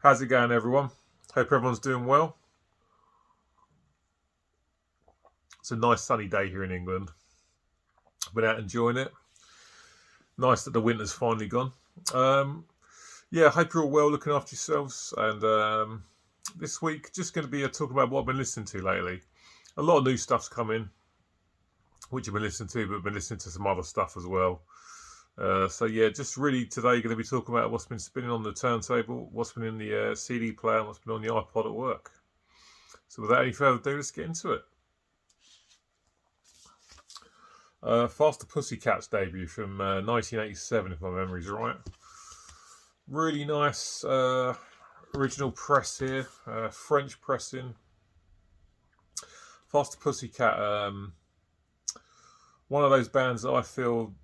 How's it going, everyone? Hope everyone's doing well. It's a nice sunny day here in England. Been out enjoying it. Nice that the winter's finally gone. Um, yeah, hope you're all well, looking after yourselves. And this week, just going to be talking about what I've been listening to lately. A lot of new stuff's come in, which I've been listening to, but I've been listening to some other stuff as well. So yeah, just really today going to be talking about what's been spinning on the turntable, what's been in the CD player, and what's been on the iPod at work. So without any further ado, let's get into it. Faster Pussycat's debut from 1987, if my memory's right. Really nice original press here, French pressing. Faster Pussycat, one of those bands that I feel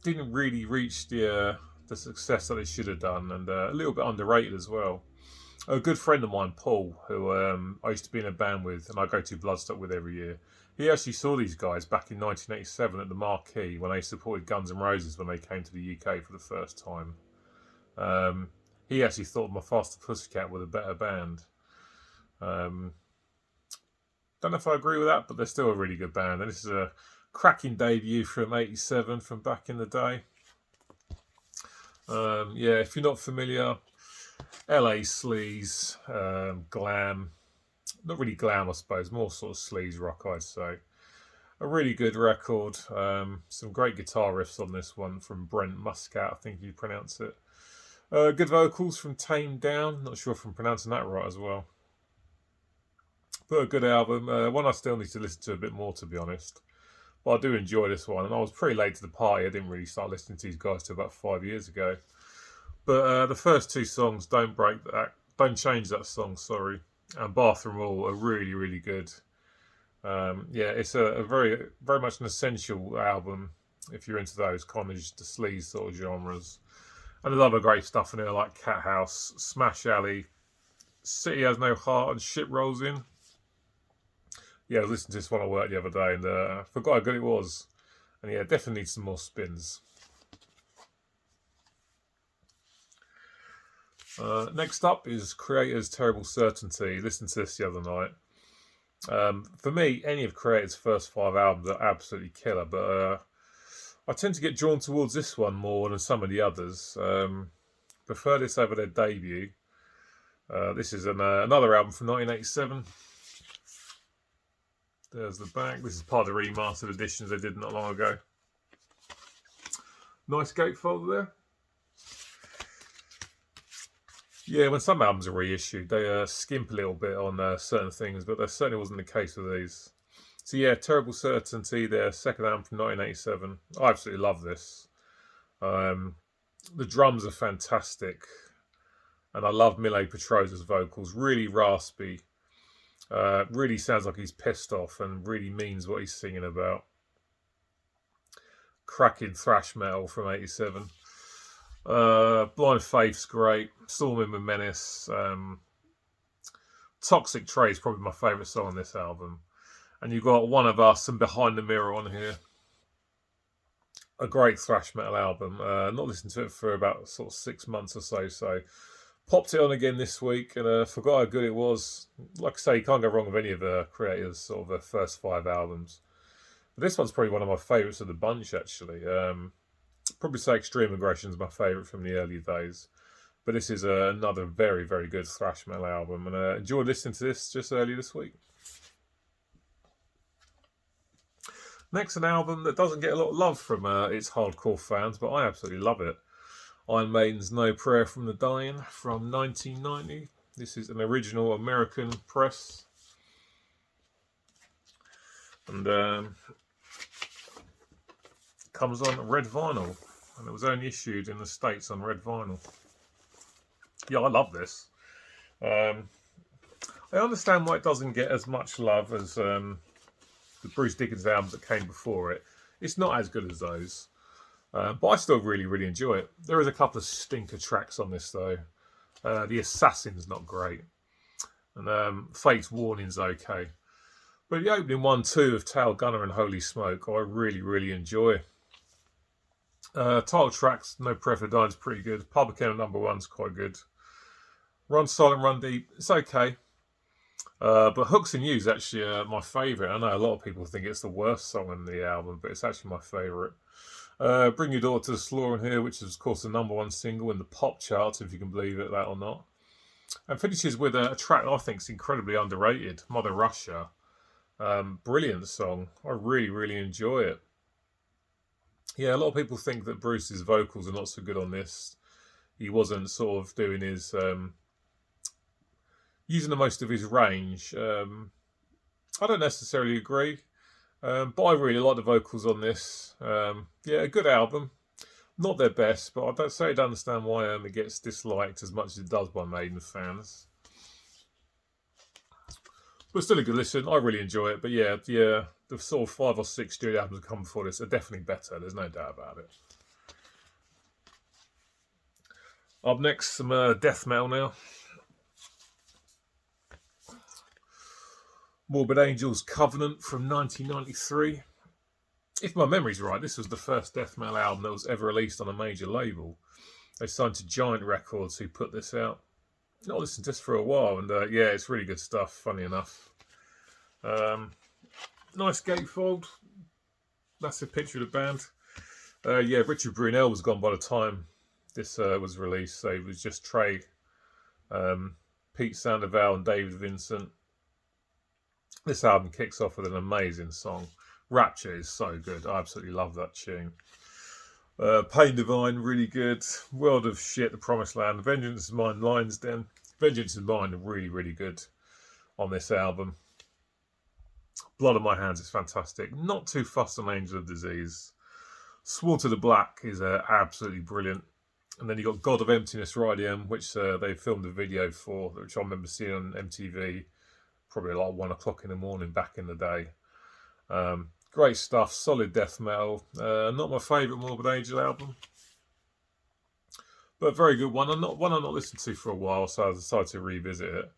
didn't really reach the success that they should have done, and a little bit underrated as well. A good friend of mine, Paul, who I used to be in a band with, and I go to Bloodstock with every year. He actually saw these guys back in 1987 at the Marquee when they supported Guns N' Roses when they came to the UK for the first time. He actually thought my Faster Pussycat were the better band. Don't know if I agree with that, but they're still a really good band. And this is a cracking debut from '87, from back in the day. Yeah, if you're not familiar, LA sleaze, glam. Not really glam, I suppose, more sort of sleaze rock, I'd say. A really good record. Some great guitar riffs on this one from Brent Muscat, I think you pronounce it. Good vocals from Tame Down. Not sure if I'm pronouncing that right as well. But a good album. One I still need to listen to a bit more, to be honest. But I do enjoy this one. And I was pretty late to the party. I didn't really start listening to these guys till about 5 years ago. But the first two songs, Don't Change That Song, sorry, and Bathroom Wall are really, really good. Yeah, it's a very, very much an essential album if you're into those kind of the sleaze sort of genres. And there's other great stuff in there like Cat House, Smash Alley, City Has No Heart, and Shit Rolls In. Yeah, I was listening to this one at work the other day and I forgot how good it was. And yeah, definitely needs some more spins. Next up is Creator's Terrible Certainty. Listened to this the other night. For me, any of Creator's first 5 albums are absolutely killer, but I tend to get drawn towards this one more than some of the others. Prefer this over their debut. This is another album from 1987. There's the back. This is part of the remastered editions they did not long ago. Nice gatefold there. Yeah, when some albums are reissued, they skimp a little bit on certain things, but that certainly wasn't the case with these. So yeah, Terrible Certainty, their second album from 1987. I absolutely love this. The drums are fantastic, and I love Mille Petrosa's vocals. Really raspy. Really sounds like he's pissed off and really means what he's singing about. Cracking thrash metal from '87. Blind Faith's great. Storming with Menace. Toxic Tray is probably my favourite song on this album. And you've got One of Us and Behind the Mirror on here. A great thrash metal album. Not listened to it for about sort of 6 months or so. So popped it on again this week and forgot how good it was. Like I say, you can't go wrong with any of the Creators' sort of their first 5 albums. But this one's probably one of my favourites of the bunch, actually. Probably say Extreme Aggression is my favourite from the early days. But this is another very, very good thrash metal album. And enjoyed listening to this just earlier this week. Next, an album that doesn't get a lot of love from its hardcore fans, but I absolutely love it. Iron Maiden's No Prayer from the Dying from 1990. This is an original American press. And comes on red vinyl. And it was only issued in the States on red vinyl. Yeah, I love this. I understand why it doesn't get as much love as the Bruce Dickinson albums that came before it. It's not as good as those. But I still really, really enjoy it. There is a couple of stinker tracks on this, though. The Assassin's not great. And Fate's Warning's okay. But the opening 1-2 of Tail Gunner and Holy Smoke, I really, really enjoy. Title tracks, No Prayer for Dying's pretty good. Public Enemy #1's quite good. Run Silent, Run Deep, it's okay. But Hooks and You is actually my favourite. I know a lot of people think it's the worst song on the album, but it's actually my favourite. Bring Your Daughter to the Slaughter here, which is, of course, the #1 single in the pop charts, if you can believe it, that or not. And finishes with a track I think is incredibly underrated, Mother Russia. Brilliant song. I really, really enjoy it. Yeah, a lot of people think that Bruce's vocals are not so good on this. He wasn't sort of doing his using the most of his range. I don't necessarily agree, but I really like the vocals on this. Yeah, a good album. Not their best, but I don't say I don't understand why it gets disliked as much as it does by Maiden fans. But still a good listen. I really enjoy it. But yeah, the sort of 5 or 6 studio albums that come before this are definitely better. There's no doubt about it. Up next, some death metal now. Morbid Angels Covenant from 1993. If my memory's right, this was the first death metal album that was ever released on a major label. They signed to Giant Records, who put this out. I listened to this for a while, and yeah, it's really good stuff, funny enough. Nice gatefold. That's a picture of the band. Yeah, Richard Brunel was gone by the time this was released, so it was just Trey, Pete Sandoval, and David Vincent. This album kicks off with an amazing song. Rapture is so good. I absolutely love that tune. Pain Divine, really good. World of Shit, The Promised Land. Vengeance is Mine, Lions Den. Vengeance is Mine are really, really good on this album. Blood on My Hands is fantastic. Not too fussed on Angel of Disease. Sworn to the Black is absolutely brilliant. And then you got God of Emptiness, Radium, which they filmed a video for, which I remember seeing on MTV probably like 1 o'clock in the morning back in the day. Great stuff, solid death metal. Not my favourite Morbid Angel album, but a very good one. One I've not listened to for a while, so I decided to revisit it.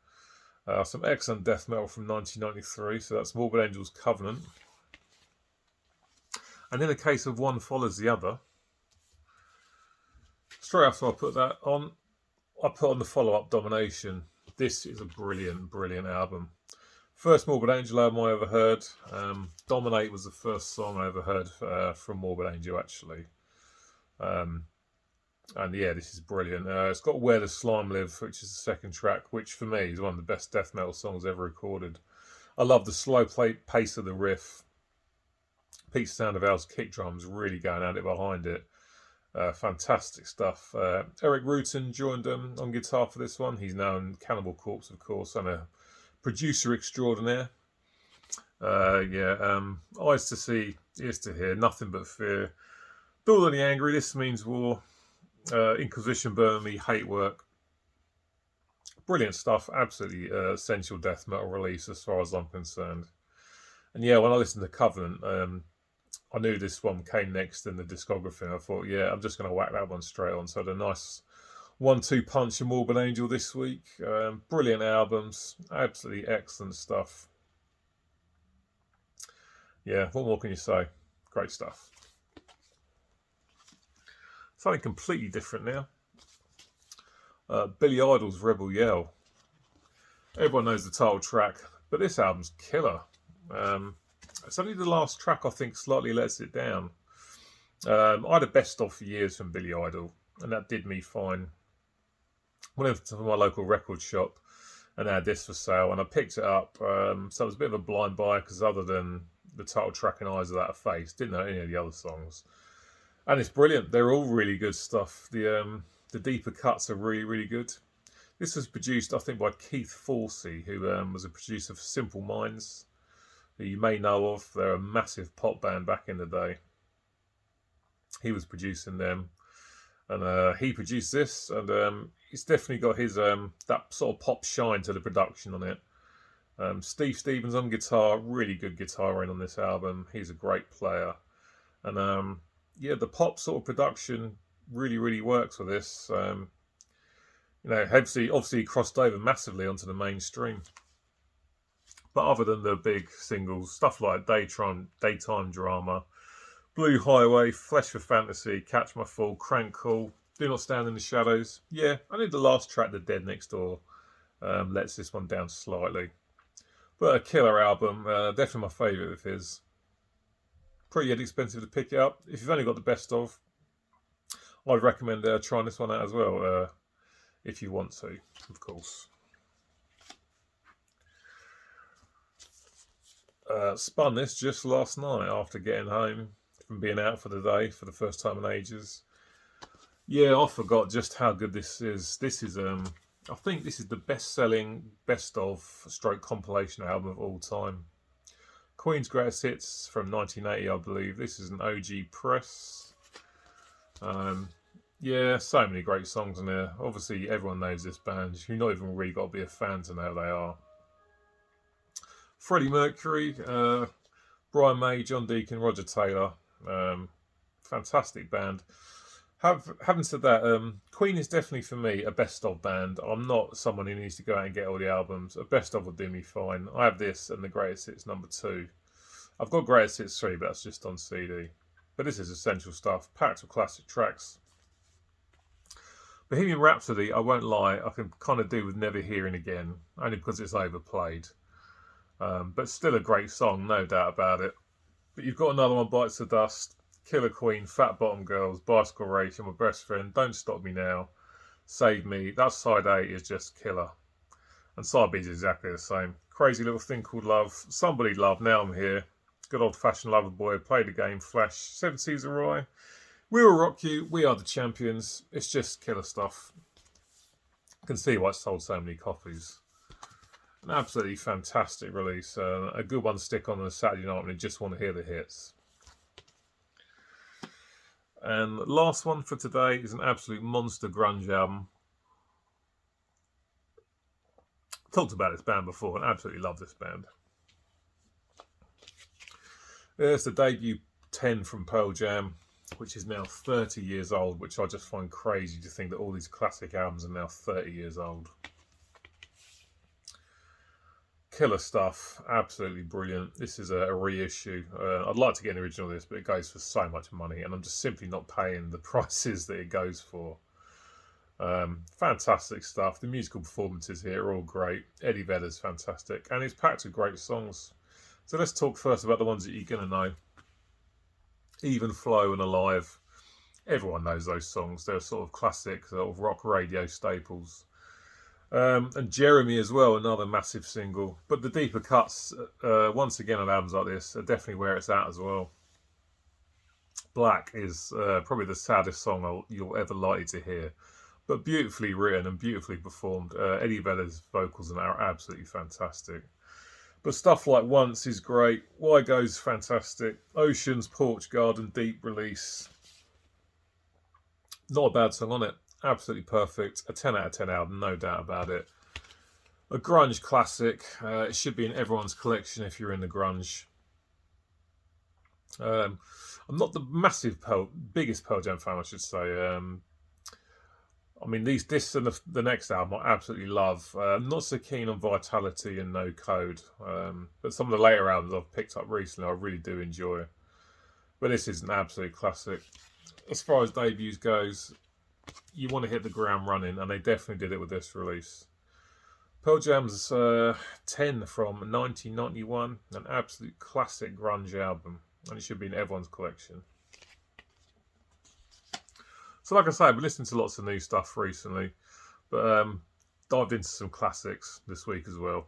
Some excellent death metal from 1993, so that's Morbid Angels Covenant. And in a case of one follows the other, straight after I put that on, I put on the follow-up Domination. This is a brilliant, brilliant album. First Morbid Angel album I ever heard. Dominate was the first song I ever heard from Morbid Angel, actually. And yeah, this is brilliant. It's got Where the Slime Live, which is the second track, which for me is one of the best death metal songs ever recorded. I love the slow pace of the riff. Pete Sandoval's kick drums really going at it behind it. Fantastic stuff. Eric Rutan joined them on guitar for this one. He's now in Cannibal Corpse, of course, and a producer extraordinaire. Eyes to see, ears to hear, nothing but fear. Build on the angry, this means war. Inquisition burn me, hate work. Brilliant stuff, absolutely essential death metal release as far as I'm concerned. And yeah, when I listened to Covenant, I knew this one came next in the discography, and I thought, yeah, I'm just going to whack that one straight on. So the nice 1-2 punch of Morbid Angel this week. Brilliant albums, absolutely excellent stuff. Yeah, what more can you say? Great stuff. Something completely different now. Billy Idol's Rebel Yell. Everyone knows the title track, but this album's killer. It's only the last track I think slightly lets it down. I had a best of for years from Billy Idol, and that did me fine. Went to my local record shop and they had this for sale, and I picked it up. So it was a bit of a blind buy because other than the title track and Eyes Without a Face, didn't know any of the other songs. And it's brilliant. They're all really good stuff. The deeper cuts are really, really good. This was produced, I think, by Keith Forsey, who was a producer for Simple Minds, who you may know of. They're a massive pop band back in the day. He was producing them, and he produced this, and he's definitely got his that sort of pop shine to the production on it. Steve Stevens on guitar, really good guitaring on this album. He's a great player, and yeah, the pop sort of production really, really works with this. Obviously crossed over massively onto the mainstream. But other than the big singles, stuff like Daytime Drama, Blue Highway, Flesh for Fantasy, Catch My Fall, Crank Call, Do Not Stand in the Shadows. Yeah, I need the last track, The Dead Next Door, lets this one down slightly. But a killer album, definitely my favourite of his. Pretty inexpensive to pick it up. If you've only got the best of, I'd recommend trying this one out as well, if you want to, of course. Spun this just last night after getting home from being out for the day for the first time in ages. Yeah, I forgot just how good this is. This is I think this is the best-selling best of stroke compilation album of all time. Queen's Greatest Hits from 1980, I believe. This is an OG press. Yeah, so many great songs in there. Obviously, everyone knows this band. You've not even really got to be a fan to know who they are. Freddie Mercury, Brian May, John Deacon, Roger Taylor. Fantastic band. Having said that, Queen is definitely for me a best of band. I'm not someone who needs to go out and get all the albums. A best of will do me fine. I have this and the Greatest Hits #2. I've got Greatest Hits 3, but that's just on CD. But this is essential stuff, packed with classic tracks. Bohemian Rhapsody, I won't lie, I can kind of do with never hearing again, only because it's overplayed. But still a great song, no doubt about it. But you've got another one, Bites the Dust, Killer Queen, Fat Bottom Girls, Bicycle Race, My Best Friend, Don't Stop Me Now, Save Me. That side A is just killer. And side B is exactly the same. Crazy Little Thing Called Love, Somebody Love, Now I'm Here, Good Old Fashioned Lover Boy, Play the Game, Flash, Seven Seas of Rye, We Will Rock You, We Are the Champions. It's just killer stuff. You can see why it's sold so many copies. An absolutely fantastic release. A good one to stick on a Saturday night when you just want to hear the hits. And the last one for today is an absolute monster grunge album. Talked about this band before and absolutely love this band. There's the debut 10 from Pearl Jam, which is now 30 years old, which I just find crazy to think that all these classic albums are now 30 years old. Killer stuff, absolutely brilliant. This is a reissue. I'd like to get an original of this, but it goes for so much money, and I'm just simply not paying the prices that it goes for. Fantastic stuff. The musical performances here are all great. Eddie Vedder's fantastic, and it's packed with great songs. So let's talk first about the ones that you're going to know. Even Flow and Alive. Everyone knows those songs. They're sort of classic, sort of rock radio staples. And Jeremy as well, another massive single. But the deeper cuts, once again on albums like this, are definitely where it's at as well. Black is probably the saddest song you'll ever likely to hear. But beautifully written and beautifully performed. Eddie Vedder's vocals in that are absolutely fantastic. But stuff like Once is great. Why Go's fantastic. Oceans, Porch Garden, Deep Release. Not a bad song on it. Absolutely perfect. A 10 out of 10 album, no doubt about it. A grunge classic. It should be in everyone's collection if you're in the grunge. I'm not the biggest Pearl Jam fan, I should say. I mean, this and the next album I absolutely love. I'm not so keen on Vitality and No Code. But some of the later albums I've picked up recently I really do enjoy. But this is an absolute classic. As far as debuts goes, you want to hit the ground running, and they definitely did it with this release. Pearl Jam's 10 from 1991, an absolute classic grunge album, and it should be in everyone's collection. So like I say, I've been listening to lots of new stuff recently, but dived into some classics this week as well.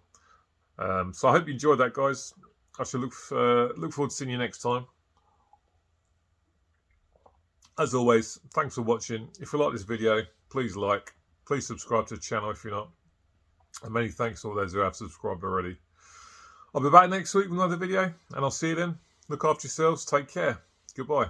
So I hope you enjoyed that, guys. I shall look forward to seeing you next time. As always, thanks for watching. If you like this video, please like. Please subscribe to the channel if you're not. And many thanks to all those who have subscribed already. I'll be back next week with another video, and I'll see you then. Look after yourselves. Take care. Goodbye.